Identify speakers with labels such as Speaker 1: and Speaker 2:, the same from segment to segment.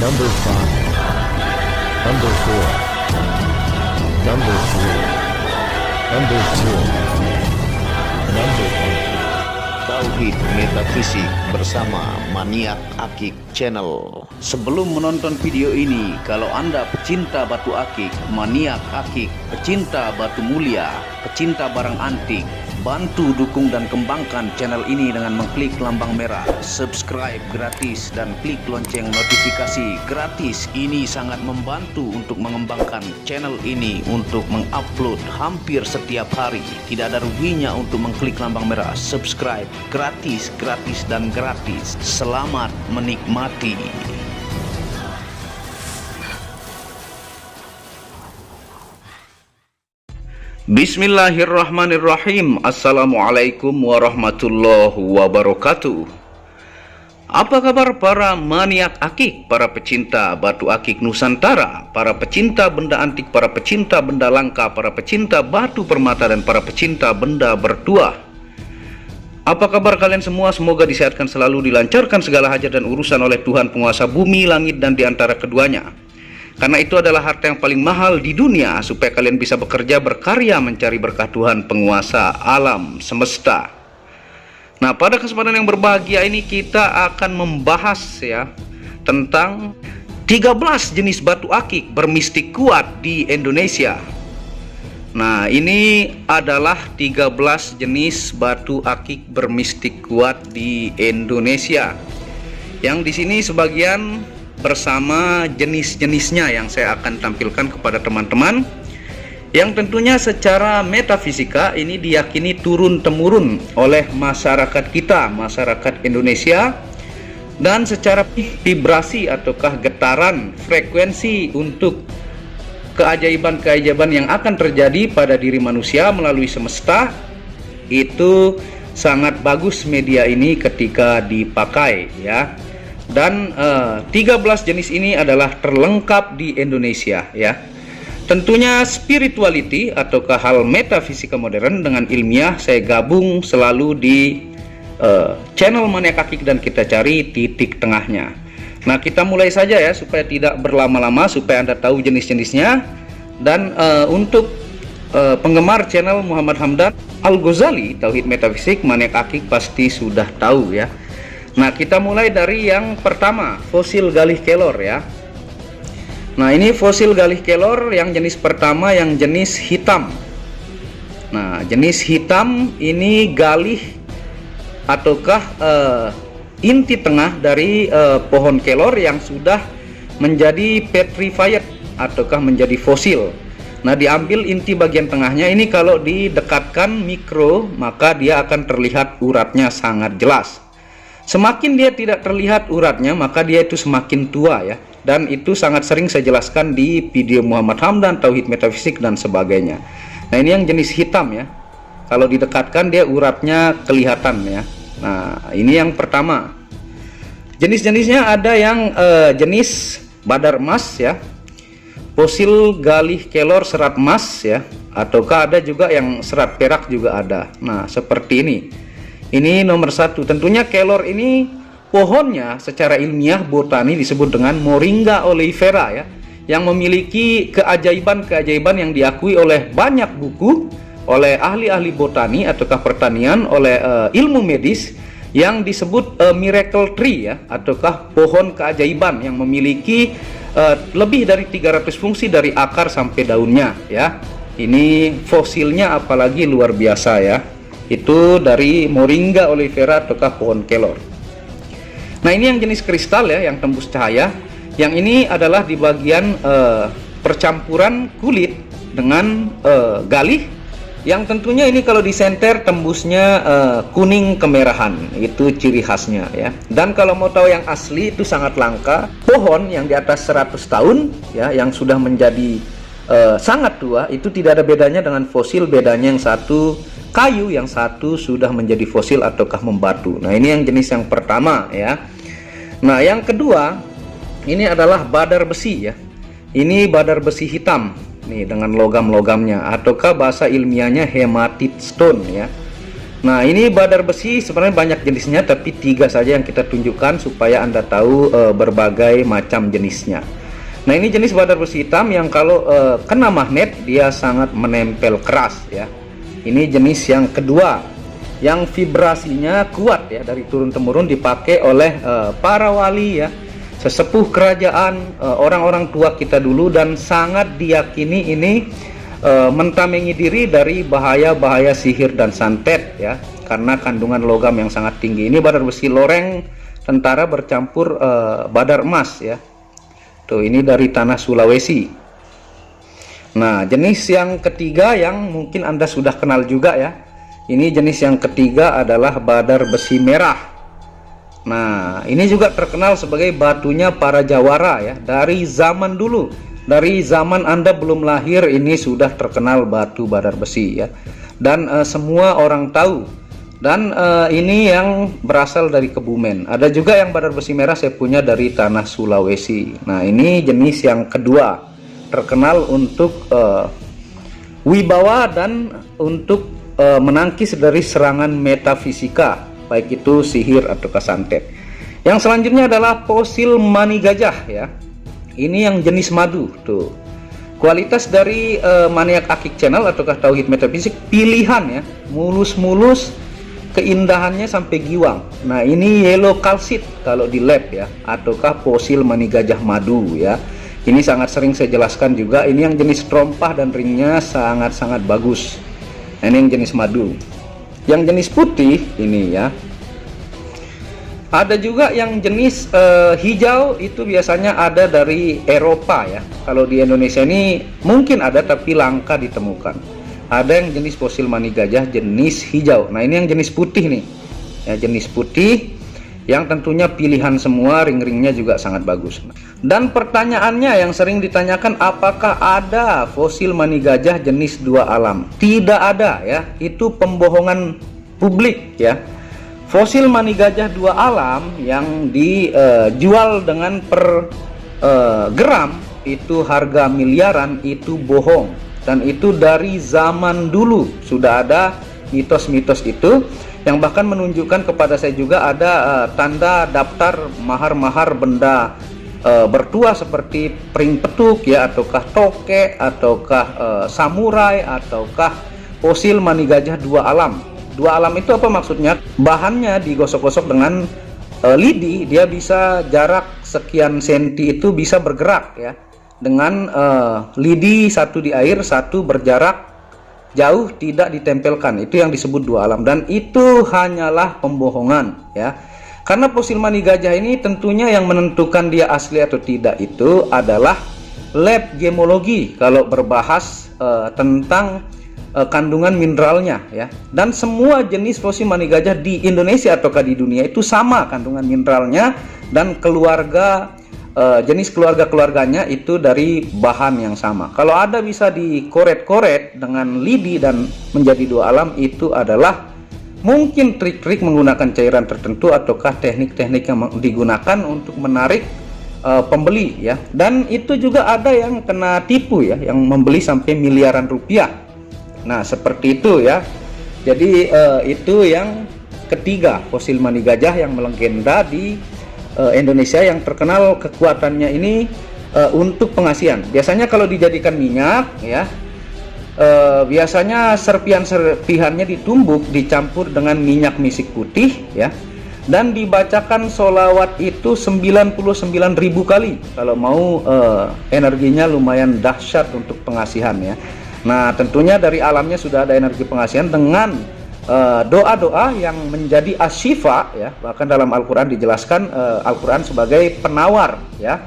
Speaker 1: Number 5, Number 4, Number 3, Number 2, Number 1.
Speaker 2: Tauhid Metafisik bersama Maniak Akik Channel. Sebelum menonton video ini, kalau Anda pecinta batu akik, maniak akik, pecinta batu mulia, pecinta barang antik, bantu dukung dan kembangkan channel ini dengan mengklik lambang merah, subscribe gratis dan klik lonceng notifikasi gratis. Ini sangat membantu untuk mengembangkan channel ini untuk mengupload hampir setiap hari. Tidak ada ruginya untuk mengklik lambang merah, subscribe gratis, gratis dan gratis. Selamat menikmati. Bismillahirrahmanirrahim. Assalamualaikum warahmatullahi wabarakatuh. Apa kabar para maniak akik, para pecinta batu akik Nusantara, para pecinta benda antik, para pecinta benda langka, para pecinta batu permata, dan para pecinta benda bertuah? Apa kabar kalian semua? Semoga disehatkan selalu, dilancarkan segala hajat dan urusan oleh Tuhan penguasa bumi, langit, dan di antara keduanya. Karena itu adalah harta yang paling mahal di dunia, supaya kalian bisa bekerja, berkarya, mencari berkah Tuhan penguasa alam semesta. Nah, pada kesempatan yang berbahagia ini kita akan membahas tentang 13 jenis batu akik bermistik kuat di Indonesia. Nah, ini adalah 13 jenis batu akik bermistik kuat di Indonesia. Yang di sini sebagian bersama jenis-jenisnya yang saya akan tampilkan kepada teman-teman, yang tentunya secara metafisika ini diyakini turun-temurun oleh masyarakat kita, masyarakat Indonesia, dan secara vibrasi ataukah getaran frekuensi untuk keajaiban-keajaiban yang akan terjadi pada diri manusia melalui semesta, itu sangat bagus media ini ketika dipakai ya. Dan 13 jenis ini adalah terlengkap di Indonesia ya. Tentunya spirituality ataukah hal metafisika modern dengan ilmiah saya gabung selalu di channel Maniak Akik dan kita cari titik tengahnya. Nah, kita mulai saja ya supaya tidak berlama-lama, supaya Anda tahu jenis-jenisnya. Dan untuk penggemar channel Muhammad Hamdan Al-Ghazali Tauhid Metafisik, Maniak Akik pasti sudah tahu ya. Nah, kita mulai dari yang pertama, fosil galih kelor ya. Nah, ini fosil galih kelor yang jenis pertama, yang jenis hitam. Nah, jenis hitam ini galih ataukah inti tengah dari pohon kelor yang sudah menjadi petrified ataukah menjadi fosil. Nah, diambil inti bagian tengahnya ini, kalau didekatkan mikro maka dia akan terlihat uratnya sangat jelas. Semakin dia tidak terlihat uratnya, maka dia itu semakin tua ya. Dan itu sangat sering saya jelaskan di video Muhammad Hamdan, Tauhid Metafisik dan sebagainya. Nah, ini yang jenis hitam ya. Kalau didekatkan dia uratnya kelihatan ya. Nah, ini yang pertama. Jenis-jenisnya ada yang jenis badar emas ya, fosil galih kelor serat emas ya, ataukah ada juga yang serat perak juga ada. Nah, seperti ini. Ini nomor satu. Tentunya kelor ini pohonnya secara ilmiah botani disebut dengan Moringa oleifera ya, yang memiliki keajaiban-keajaiban yang diakui oleh banyak buku, oleh ahli-ahli botani ataukah pertanian, oleh ilmu medis, yang disebut miracle tree ya, ataukah pohon keajaiban yang memiliki lebih dari 300 fungsi dari akar sampai daunnya ya. Ini fosilnya apalagi luar biasa ya. Itu dari Moringa oleifera ataukah pohon kelor. Nah, ini yang jenis kristal ya, yang tembus cahaya. Yang ini adalah di bagian percampuran kulit dengan galih, yang tentunya ini kalau disenter tembusnya kuning kemerahan. Itu ciri khasnya ya. Dan kalau mau tahu yang asli, itu sangat langka, pohon yang di atas 100 tahun ya, yang sudah menjadi sangat tua, itu tidak ada bedanya dengan fosil. Bedanya yang satu kayu, yang satu sudah menjadi fosil ataukah membatu. Nah, ini yang jenis yang pertama ya. Nah, yang kedua ini adalah badar besi ya. Ini badar besi hitam nih dengan logam-logamnya, ataukah bahasa ilmiahnya hematite stone ya. Nah, ini badar besi sebenarnya banyak jenisnya, tapi 3 saja yang kita tunjukkan supaya Anda tahu berbagai macam jenisnya. Nah, ini jenis badar besi hitam yang kalau kena magnet dia sangat menempel keras ya. Ini jenis yang kedua, yang vibrasinya kuat ya, dari turun temurun dipakai oleh para wali ya, sesepuh kerajaan, orang-orang tua kita dulu, dan sangat diyakini ini mentamengi diri dari bahaya-bahaya sihir dan santet ya, karena kandungan logam yang sangat tinggi. Ini badar besi loreng tentara bercampur badar emas ya. Tuh, ini dari tanah Sulawesi. Nah, jenis yang ketiga yang mungkin Anda sudah kenal juga ya. Ini jenis yang ketiga adalah badar besi merah. Nah, ini juga terkenal sebagai batunya para jawara ya, dari zaman dulu. Dari zaman Anda belum lahir ini sudah terkenal batu badar besi ya, dan semua orang tahu. Dan ini yang berasal dari Kebumen. Ada juga yang badar besi merah saya punya dari tanah Sulawesi. Nah, ini jenis yang kedua, terkenal untuk wibawa dan untuk menangkis dari serangan metafisika, baik itu sihir atau santet. Yang selanjutnya adalah fosil mani gajah ya. Ini yang jenis madu tuh. Kualitas dari Maniak Akik Channel ataukah Tauhid Metafisik pilihan ya, mulus-mulus, keindahannya sampai giwang. Nah, ini yellow calcite kalau di lab ya, ataukah fosil mani gajah madu ya. Ini sangat sering saya jelaskan juga. Ini yang jenis trompah dan ringnya sangat-sangat bagus. Nah, ini yang jenis madu. Yang jenis putih ini ya. Ada juga yang jenis hijau, itu biasanya ada dari Eropa ya. Kalau di Indonesia ini mungkin ada tapi langka ditemukan. Ada yang jenis fosil mani gajah jenis hijau. Nah, ini yang jenis putih nih ya, jenis putih yang tentunya pilihan semua, ring-ringnya juga sangat bagus. Dan pertanyaannya yang sering ditanyakan, apakah ada fosil mani gajah jenis dua alam? Tidak ada ya, itu pembohongan publik ya. Fosil mani gajah dua alam yang dijual dengan per gram itu harga miliaran, itu bohong. Dan itu dari zaman dulu sudah ada mitos-mitos itu, yang bahkan menunjukkan kepada saya juga ada tanda daftar mahar-mahar benda bertuah seperti pring petuk ya, ataukah toke, ataukah samurai, ataukah fosil mani gajah dua alam. Dua alam itu apa maksudnya? Bahannya digosok-gosok dengan lidi, dia bisa jarak sekian senti itu bisa bergerak ya, dengan lidi satu di air, satu berjarak jauh tidak ditempelkan. Itu yang disebut dua alam, dan itu hanyalah pembohongan ya. Karena fosil mani gajah ini tentunya yang menentukan dia asli atau tidak itu adalah lab gemologi kalau berbahas tentang kandungan mineralnya ya. Dan semua jenis fosil mani gajah di Indonesia ataukah di dunia itu sama kandungan mineralnya, dan keluarga jenis keluarga-keluarganya itu dari bahan yang sama. Kalau ada bisa dikoret-koret dengan lidi dan menjadi dua alam, itu adalah mungkin trik-trik menggunakan cairan tertentu ataukah teknik-teknik yang digunakan untuk menarik pembeli ya. Dan itu juga ada yang kena tipu ya, yang membeli sampai miliaran rupiah. Nah, seperti itu ya. Jadi itu yang ketiga, fosil mani gajah yang melegenda di Indonesia, yang terkenal kekuatannya ini untuk pengasihan. Biasanya kalau dijadikan minyak ya, biasanya serpihan-serpihannya ditumbuk dicampur dengan minyak misik putih ya, dan dibacakan sholawat itu 99.000 kali kalau mau energinya lumayan dahsyat untuk pengasihan ya. Nah, tentunya dari alamnya sudah ada energi pengasihan dengan doa-doa yang menjadi asyifa ya. Bahkan dalam Al-Quran dijelaskan Al-Quran sebagai penawar ya,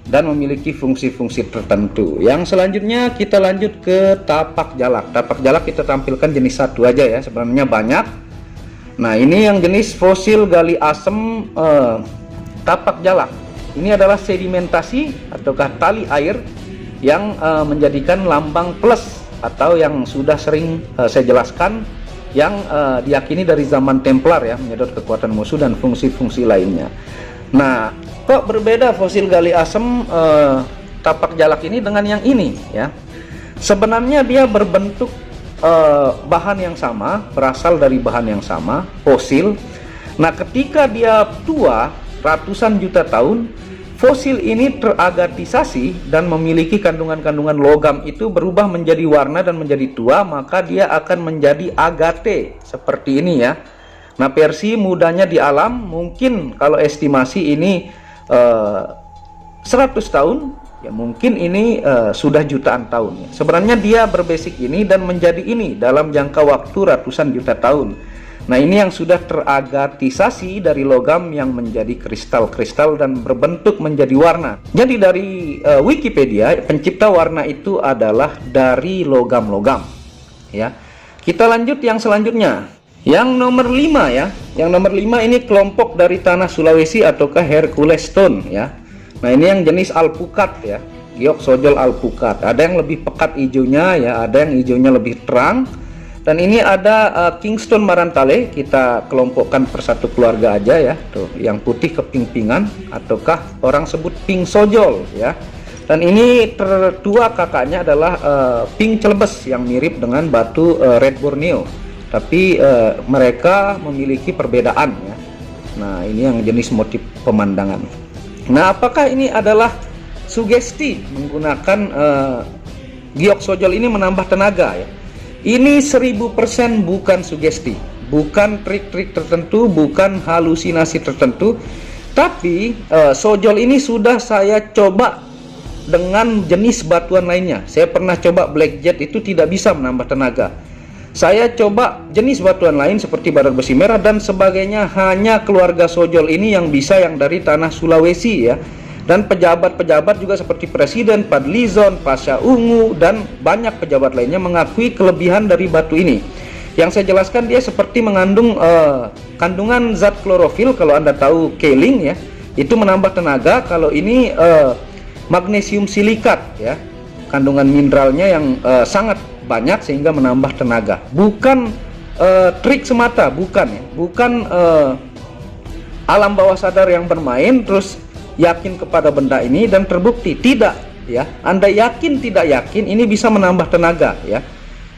Speaker 2: dan memiliki fungsi-fungsi tertentu. Yang selanjutnya kita lanjut ke tapak jalak. Tapak jalak kita tampilkan jenis satu aja ya, sebenarnya banyak. Nah, ini yang jenis fosil gali asem tapak jalak. Ini adalah sedimentasi ataukah tali air yang menjadikan lambang plus, atau yang sudah sering saya jelaskan, yang diyakini dari zaman Templar ya, menyedot kekuatan musuh dan fungsi-fungsi lainnya. Nah, kok berbeda fosil gali asem tapak jalak ini dengan yang ini ya? Sebenarnya dia berbentuk bahan yang sama, berasal dari bahan yang sama, fosil. Nah, ketika dia tua ratusan juta tahun, fosil ini teragatisasi dan memiliki kandungan-kandungan logam itu berubah menjadi warna dan menjadi tua, maka dia akan menjadi agate seperti ini ya. Nah, versi mudanya di alam mungkin kalau estimasi ini 100 tahun, ya mungkin ini sudah jutaan tahun ya. Sebenarnya dia berbasic ini dan menjadi ini dalam jangka waktu ratusan juta tahun. Nah, ini yang sudah teragatisasi dari logam yang menjadi kristal-kristal dan berbentuk menjadi warna. Jadi dari Wikipedia, pencipta warna itu adalah dari logam-logam ya. Kita lanjut yang selanjutnya. Yang nomor 5 ya. Yang nomor 5 ini kelompok dari tanah Sulawesi ataukah Hercules Stone ya. Nah, ini yang jenis alpukat ya, Gyoksojol alpukat. Ada yang lebih pekat hijaunya ya, ada yang hijaunya lebih terang. Dan ini ada Kingston Marantale, kita kelompokkan persatu keluarga aja ya. Tuh, yang putih keping-pingan ataukah orang sebut pink sojol ya. Dan ini tertua kakaknya adalah pink celebes yang mirip dengan batu red Borneo. Tapi mereka memiliki perbedaan ya. Nah, ini yang jenis motif pemandangan. Nah, apakah ini adalah sugesti menggunakan Gyoksojol ini menambah tenaga ya? Ini 1000% bukan sugesti, bukan trik-trik tertentu, bukan halusinasi tertentu. Tapi sojol ini sudah saya coba dengan jenis batuan lainnya. Saya pernah coba black jet, itu tidak bisa menambah tenaga. Saya coba jenis batuan lain seperti barat besi merah dan sebagainya, hanya keluarga sojol ini yang bisa, yang dari tanah Sulawesi ya. Dan pejabat-pejabat juga seperti Presiden Fadlizon, Pasha Ungu, dan banyak pejabat lainnya mengakui kelebihan dari batu ini. Yang saya jelaskan, dia seperti mengandung kandungan zat klorofil. Kalau Anda tahu kaolin ya, itu menambah tenaga. Kalau ini magnesium silikat ya, kandungan mineralnya yang sangat banyak sehingga menambah tenaga. Bukan trik semata, bukan ya, bukan alam bawah sadar yang bermain terus yakin kepada benda ini dan terbukti. Tidak ya, Anda yakin tidak yakin ini bisa menambah tenaga ya,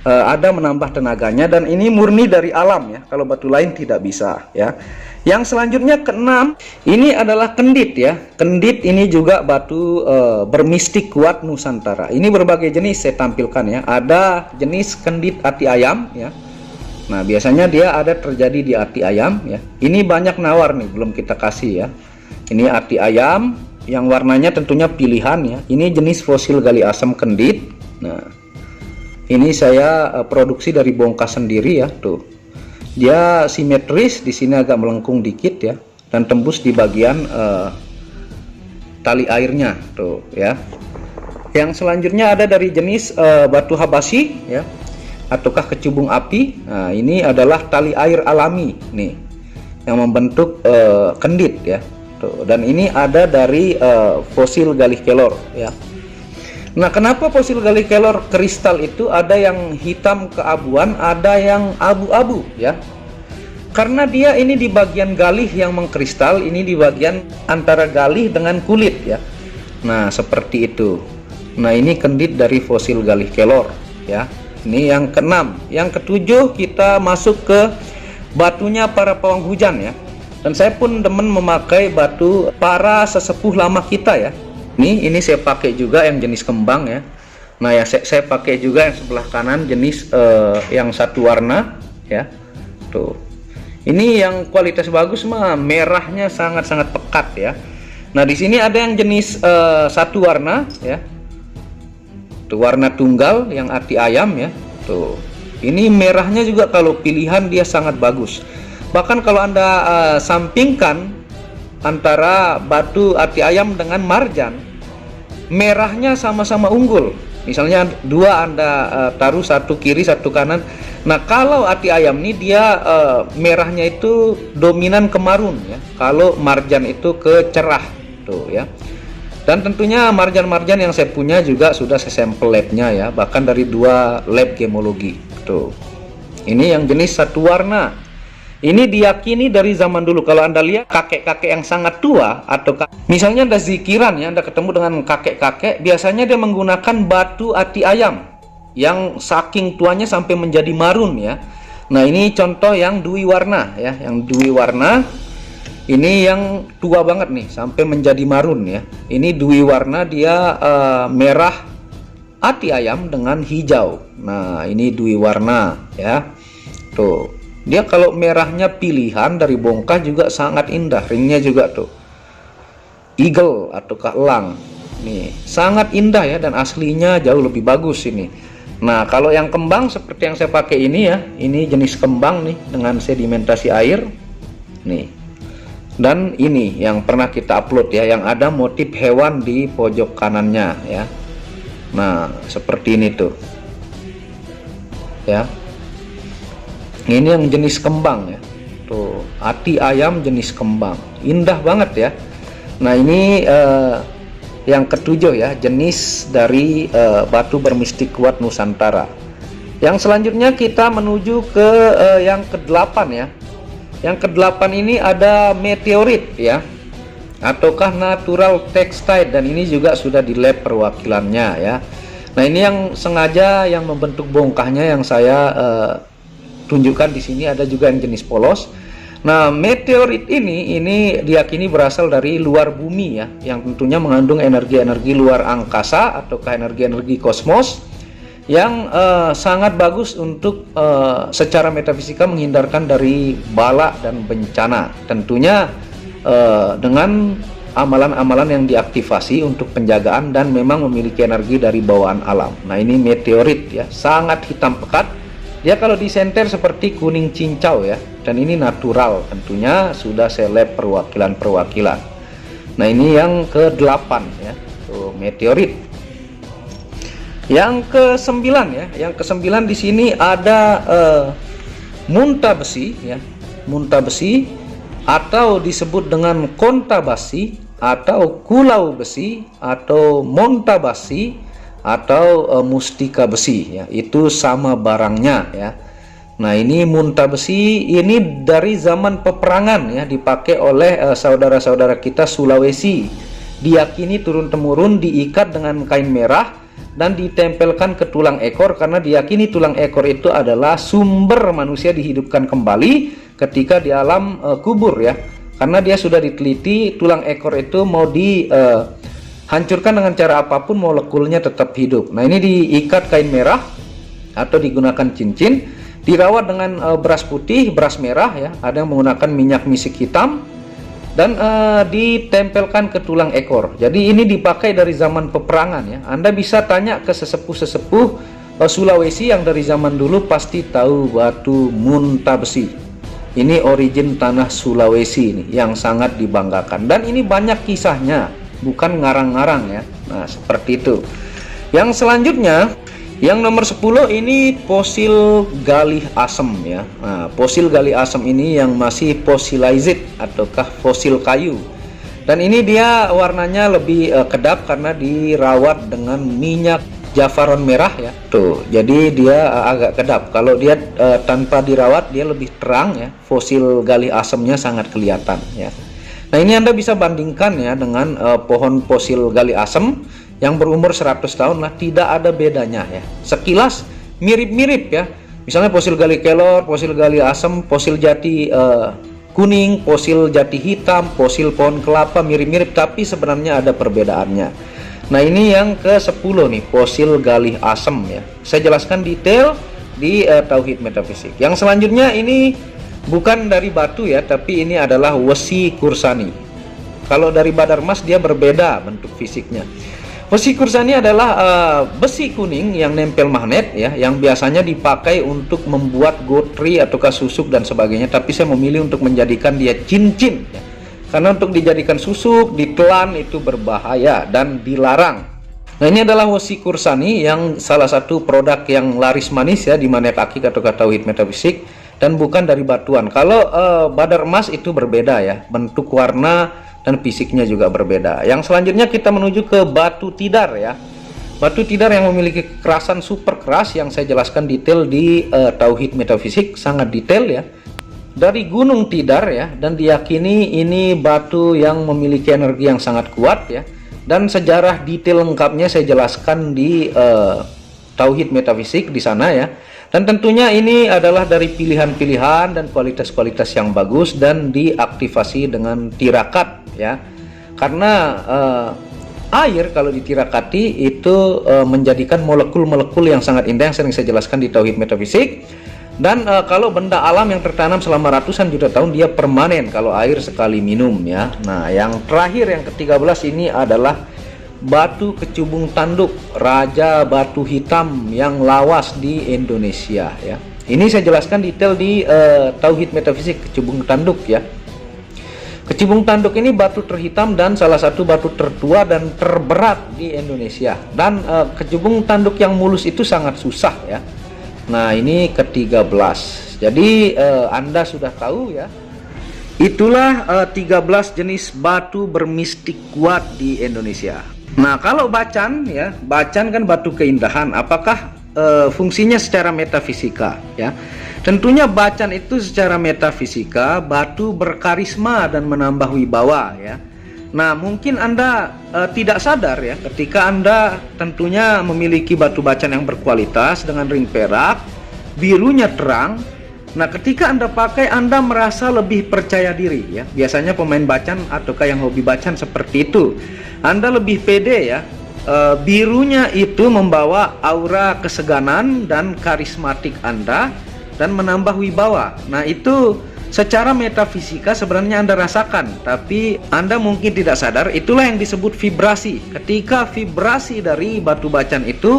Speaker 2: ada menambah tenaganya, dan ini murni dari alam ya, kalau batu lain tidak bisa ya. Yang selanjutnya keenam, ini adalah kendit ya. Kendit ini juga batu bermistik kuat Nusantara. Ini berbagai jenis saya tampilkan ya. Ada jenis kendit ati ayam ya. Nah, biasanya dia ada terjadi di ati ayam ya. Ini banyak nawar nih, belum kita kasih ya. Ini ati ayam yang warnanya tentunya pilihan ya. Ini jenis fosil gali asam kendit. Nah, ini saya produksi dari bongkas sendiri ya, tuh. Dia simetris, di sini agak melengkung dikit ya, dan tembus di bagian tali airnya tuh ya. Yang selanjutnya ada dari jenis batu habasi ya, ataukah kecubung api. Nah, ini adalah tali air alami nih yang membentuk kendit ya tuh. Dan ini ada dari fosil galih kelor ya. Nah, kenapa fosil galih kelor kristal itu ada yang hitam keabuan, ada yang abu-abu ya? Karena dia ini di bagian galih yang mengkristal, ini di bagian antara galih dengan kulit ya. Nah, seperti itu. Nah, ini kendit dari fosil galih kelor ya. Ini yang keenam. Yang ketujuh, kita masuk ke batunya para pawang hujan ya. Dan saya pun demen memakai batu para sesepuh lama kita ya. Ini saya pakai juga yang jenis kembang ya. Nah ya, saya pakai juga yang sebelah kanan jenis yang satu warna ya. Tuh. Ini yang kualitas bagus mah merahnya sangat-sangat pekat ya. Nah, di sini ada yang jenis satu warna ya. Tuh, warna tunggal yang ati ayam ya. Tuh. Ini merahnya juga kalau pilihan dia sangat bagus. Bahkan kalau Anda sampingkan antara batu ati ayam dengan marjan, merahnya sama-sama unggul. Misalnya dua Anda taruh, satu kiri satu kanan. Nah, kalau ati ayam ini dia merahnya itu dominan ke marun ya, kalau marjan itu ke cerah tuh ya. Dan tentunya marjan-marjan yang saya punya juga sudah saya sampel labnya ya, bahkan dari 2 lab gemologi tuh. Ini yang jenis satu warna. Ini diyakini dari zaman dulu. Kalau Anda lihat kakek-kakek yang sangat tua, atau misalnya Anda zikiran ya, Anda ketemu dengan kakek-kakek, biasanya dia menggunakan batu ati ayam yang saking tuanya sampai menjadi marun ya. Nah, ini contoh yang dwi warna ya, yang dwi warna. Ini yang tua banget nih sampai menjadi marun ya. Ini dwi warna, dia merah ati ayam dengan hijau. Nah, ini dwi warna ya. Tuh. Dia kalau merahnya pilihan dari bongkah juga sangat indah, ringnya juga tuh eagle ataukah elang. Nih, sangat indah ya, dan aslinya jauh lebih bagus ini. Nah, kalau yang kembang seperti yang saya pakai ini ya, ini jenis kembang nih dengan sedimentasi air. Nih. Dan ini yang pernah kita upload ya, yang ada motif hewan di pojok kanannya ya. Nah, seperti ini tuh. Ya. Ini yang jenis kembang ya, tuh ati ayam jenis kembang, indah banget ya. Nah, ini yang ketujuh ya, jenis dari batu bermistik kuat Nusantara. Yang selanjutnya kita menuju ke yang ke-8 ya. Yang ke-8 ini ada meteorit ya, ataukah natural textile, dan ini juga sudah di lab perwakilannya ya. Nah, ini yang sengaja yang membentuk bongkahnya yang saya tunjukkan di sini, ada juga yang jenis polos. Nah, meteorit ini diyakini berasal dari luar bumi ya, yang tentunya mengandung energi-energi luar angkasa ataukah energi-energi kosmos yang sangat bagus untuk secara metafisika menghindarkan dari bala dan bencana. Tentunya dengan amalan-amalan yang diaktifasi untuk penjagaan dan memang memiliki energi dari bawaan alam. Nah, ini meteorit ya, sangat hitam pekat. Dia kalau disenter seperti kuning cincau ya, dan ini natural, tentunya sudah seleb perwakilan-perwakilan. Nah, ini yang ke-8 ya, tuh meteorit. Yang ke-9 ya, yang ke-9 di sini ada munta besi ya, munta besi atau disebut dengan konta basi atau kulau besi atau monta basi atau mustika besi ya, itu sama barangnya ya. Nah, ini munta besi ini dari zaman peperangan ya, dipakai oleh saudara-saudara kita Sulawesi. Diyakini turun temurun diikat dengan kain merah dan ditempelkan ke tulang ekor, karena diyakini tulang ekor itu adalah sumber manusia dihidupkan kembali ketika di alam kubur ya. Karena dia sudah diteliti, tulang ekor itu mau hancurkan dengan cara apapun, molekulnya tetap hidup. Nah, ini diikat kain merah atau digunakan cincin, dirawat dengan beras putih, beras merah ya, ada yang menggunakan minyak misik hitam, dan ditempelkan ke tulang ekor. Jadi ini dipakai dari zaman peperangan ya. Anda bisa tanya ke sesepuh-sesepuh Sulawesi yang dari zaman dulu pasti tahu batu munta besi. Ini origin tanah Sulawesi ini yang sangat dibanggakan, dan ini banyak kisahnya, bukan ngarang-ngarang ya. Nah, seperti itu. Yang selanjutnya, yang nomor 10 ini fosil galih asem ya. Nah, fosil galih asem ini yang masih fossilized ataukah fosil kayu. Dan ini dia warnanya lebih kedap karena dirawat dengan minyak jafaron merah ya. Tuh, jadi dia agak kedap. Kalau dia tanpa dirawat dia lebih terang ya. Fosil galih asemnya sangat kelihatan ya. Nah, ini Anda bisa bandingkan ya dengan pohon fosil galih asem yang berumur 100 tahun lah, tidak ada bedanya ya. Sekilas mirip-mirip ya. Misalnya fosil galih kelor, fosil galih asem, fosil jati kuning, fosil jati hitam, fosil pohon kelapa mirip-mirip, tapi sebenarnya ada perbedaannya. Nah, ini yang ke-10 nih, fosil galih asem ya. Saya jelaskan detail di Tauhid Metafisik. Yang selanjutnya ini bukan dari batu ya, tapi ini adalah wesi kursani. Kalau dari badar emas dia berbeda bentuk fisiknya. Wesi kursani adalah besi kuning yang nempel magnet ya, yang biasanya dipakai untuk membuat gotri ataukah susuk dan sebagainya, tapi saya memilih untuk menjadikan dia cincin ya. Karena untuk dijadikan susuk, ditelan itu berbahaya dan dilarang. Nah, ini adalah wesi kursani yang salah satu produk yang laris manis ya di Manek Akik atau Tauhid Metafisik, dan bukan dari batuan. Kalau badar emas itu berbeda ya, bentuk, warna, dan fisiknya juga berbeda. Yang selanjutnya kita menuju ke batu tidar ya. Batu tidar yang memiliki kekerasan super keras yang saya jelaskan detail di Tauhid Metafisik, sangat detail ya. Dari Gunung Tidar ya, dan diyakini ini batu yang memiliki energi yang sangat kuat ya. Dan sejarah detail lengkapnya saya jelaskan di tauhid metafisik di sana ya. Dan tentunya ini adalah dari pilihan-pilihan dan kualitas-kualitas yang bagus dan diaktifasi dengan tirakat ya. Karena air kalau ditirakati itu menjadikan molekul-molekul yang sangat indah yang sering saya jelaskan di tauhid metafisik. Dan kalau benda alam yang tertanam selama ratusan juta tahun dia permanen kalau air sekali minum ya. Nah, yang terakhir yang ke-13 ini adalah batu kecubung tanduk, raja batu hitam yang lawas di Indonesia ya. Ini saya jelaskan detail di tauhid metafisik kecubung tanduk ya. Kecubung tanduk ini batu terhitam dan salah satu batu tertua dan terberat di Indonesia. Dan kecubung tanduk yang mulus itu sangat susah ya. Nah, ini ke-13. Jadi Anda sudah tahu ya. Itulah 13 jenis batu bermistik kuat di Indonesia. Nah, kalau bacan ya, bacan kan batu keindahan. Apakah fungsinya secara metafisika ya? Tentunya bacan itu secara metafisika batu berkarisma dan menambah wibawa ya. Nah, mungkin Anda tidak sadar ya, ketika Anda tentunya memiliki batu bacan yang berkualitas dengan ring perak, birunya terang. Nah, ketika Anda pakai, Anda merasa lebih percaya diri ya. Biasanya pemain bacan ataukah yang hobi bacan seperti itu. Anda lebih pede ya. Birunya itu membawa aura keseganan dan karismatik Anda dan menambah wibawa. Nah, itu secara metafisika sebenarnya Anda rasakan, tapi Anda mungkin tidak sadar. Itulah yang disebut vibrasi. Ketika vibrasi dari batu bacan itu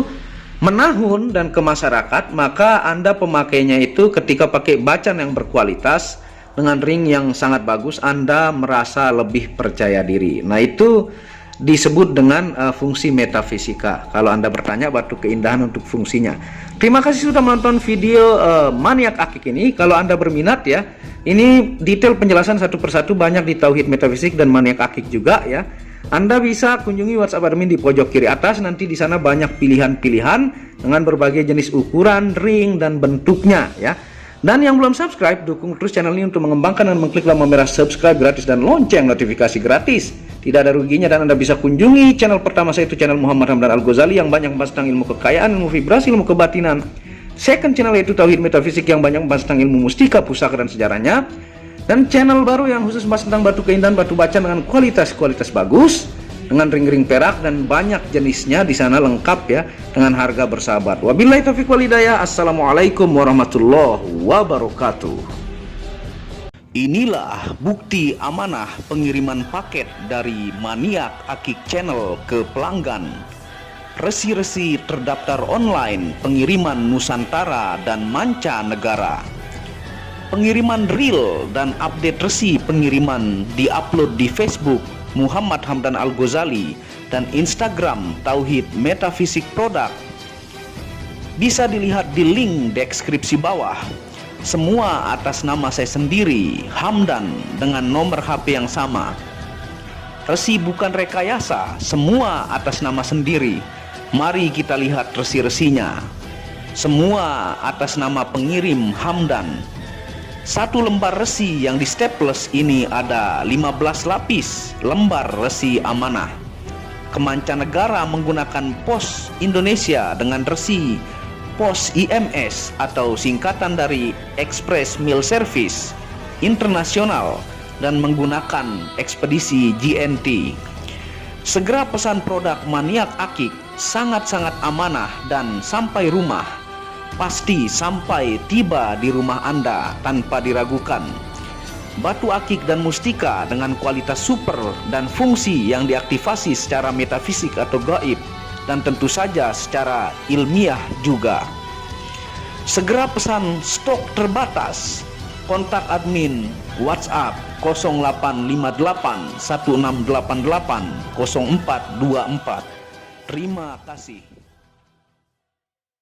Speaker 2: menahun dan ke masyarakat, maka Anda pemakainya itu ketika pakai bacan yang berkualitas dengan ring yang sangat bagus, Anda merasa lebih percaya diri. Nah, itu disebut dengan fungsi metafisika. Kalau Anda bertanya batu keindahan untuk fungsinya. Terima kasih sudah menonton video Maniak Akik ini. Kalau Anda berminat ya, ini detail penjelasan satu persatu banyak di tauhid metafisik dan Maniak Akik juga ya. Anda bisa kunjungi WhatsApp admin di pojok kiri atas. Nanti di sana banyak pilihan-pilihan dengan berbagai jenis ukuran, ring dan bentuknya ya. Dan yang belum subscribe, dukung terus channel ini untuk mengembangkan dan mengklik lampu merah subscribe gratis dan lonceng notifikasi gratis. Tidak ada ruginya dan Anda bisa kunjungi channel pertama saya, itu channel Muhammad Hamdan Al-Ghazali yang banyak membahas tentang ilmu kekayaan, ilmu vibrasi, ilmu kebatinan. Second channel yaitu Tauhid Metafisik yang banyak membahas tentang ilmu mustika, pusaka dan sejarahnya. Dan channel baru yang khusus membahas tentang batu keindahan, batu bacan dengan kualitas bagus, dengan ring-ring perak dan banyak jenisnya di sana lengkap ya, dengan harga bersahabat. Wabillahi taufiq wal hidayah. Assalamualaikum warahmatullahi wabarakatuh. Inilah bukti amanah pengiriman paket dari Maniak Akik Channel ke pelanggan. Resi-resi terdaftar online pengiriman Nusantara dan mancanegara. Pengiriman real dan update resi pengiriman diupload di Facebook Muhammad Hamdan Al-Ghazali dan Instagram Tauhid Metafisik Produk. Bisa dilihat di link deskripsi bawah. Semua atas nama saya sendiri, Hamdan, dengan nomor HP yang sama. Resi bukan rekayasa, semua atas nama sendiri. Mari kita lihat resi-resinya. Semua atas nama pengirim Hamdan. Satu lembar resi yang di staples ini ada 15 lapis lembar resi amanah. Kemancanegara menggunakan pos Indonesia dengan resi pos IMS atau singkatan dari Express Mail Service Internasional dan menggunakan ekspedisi GNT. Segera pesan produk Maniak Akik, sangat-sangat amanah dan sampai rumah. Pasti sampai tiba di rumah Anda tanpa diragukan. Batu akik dan mustika dengan kualitas super dan fungsi yang diaktifasi secara metafisik atau gaib dan tentu saja secara ilmiah juga. Segera pesan, stok terbatas. Kontak admin WhatsApp 0858 1688 0424. Terima kasih.